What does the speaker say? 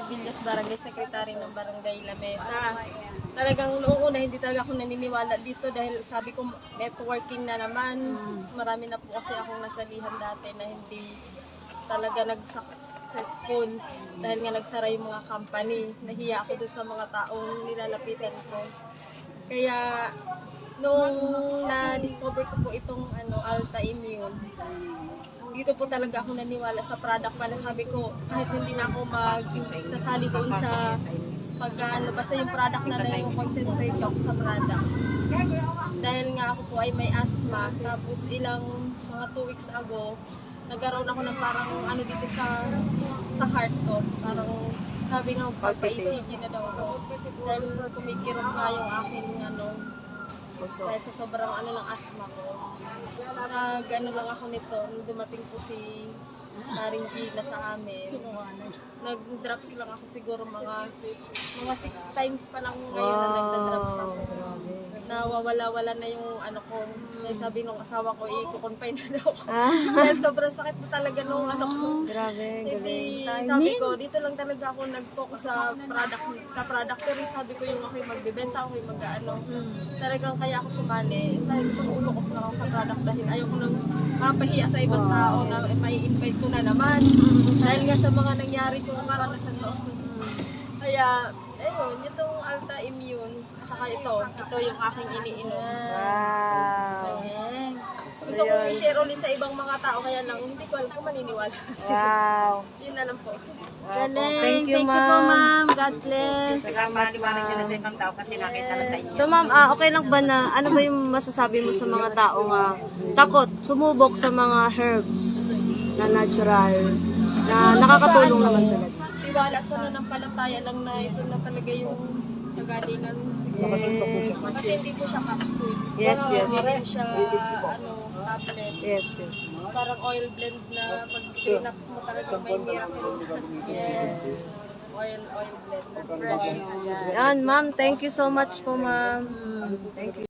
Villas, Barangay Secretary ng Barangay Lamesa. Talagang noong una hindi talaga ako naniniwala dito dahil sabi ko networking na naman. Marami na po kasi akong nasalihan dati na hindi talaga nag-successful dahil nga nagsara yung mga company. Nahiya ako doon sa mga taong nilalapitan ko. Kaya nung na-discover ko po itong Alta Immune, dito po talaga ako naniwala sa product pala. Sabi ko, kahit hindi na ako magsasali doon sa basta yung product na lang yung concentrate ako sa product. Dahil nga ako po ay may asthma, tapos mga 2 weeks ago, nagkaroon ako ng parang dito sa heart ko. Parang sabi nga, pagpa-ECG na daw ako. Dahil kumikirot nga yung aking kahit sa sobrang ng asthma ko. Lang ako nito, nung dumating po si Maring Gina sa amin. Nag-drops lang ako siguro mga 6 times pa lang ngayon na nagda-drops ako. Nawawala-wala na yung ko. Kaya sabi nung asawa ko, i-confine na daw ako. Dahil sobrang sakit na talaga nung ko. Grabe, Hindi, sabi ko, dito lang talaga ako nag-focus sa product. Pero sabi ko yung ako'y magbibenta, ako'y talagang kaya ako sumali. Sabi ko, focus lang ako sa product dahil ayaw ko nang mapahiya sa ibang tao na may invite ko na naman. Dahil nga sa mga nangyari kong karanasan to. Kaya, ayun, itong Alta Immune, saka ito yung aking iniinom. Wow. Gusto kong i-share ulit sa ibang mga tao, kaya lang hindi ko alam kung maniniwala. Wow. Yun na lang po. Galing. Thank you, ma'am. God bless. Saka maliwanag sila sa ibang tao kasi nakita na sa inyo. So, ma'am, okay lang ba na, ano ba yung masasabi mo sa mga taong takot, sumubok sa mga herbs na natural, na nakakatulong naman talaga? Tiwala sa nanampalataya lang na ito na talaga yung nagalingan siguro. Yes. Kasi hindi po siya capsule. Yes, yes. Hindi rin siya tablet. Yes, yes. Parang oil blend na pag trinap mo talaga may miracle. Yes. Oil blend. Fresh. Yan, ma'am. Thank you so much po, ma'am. Thank you.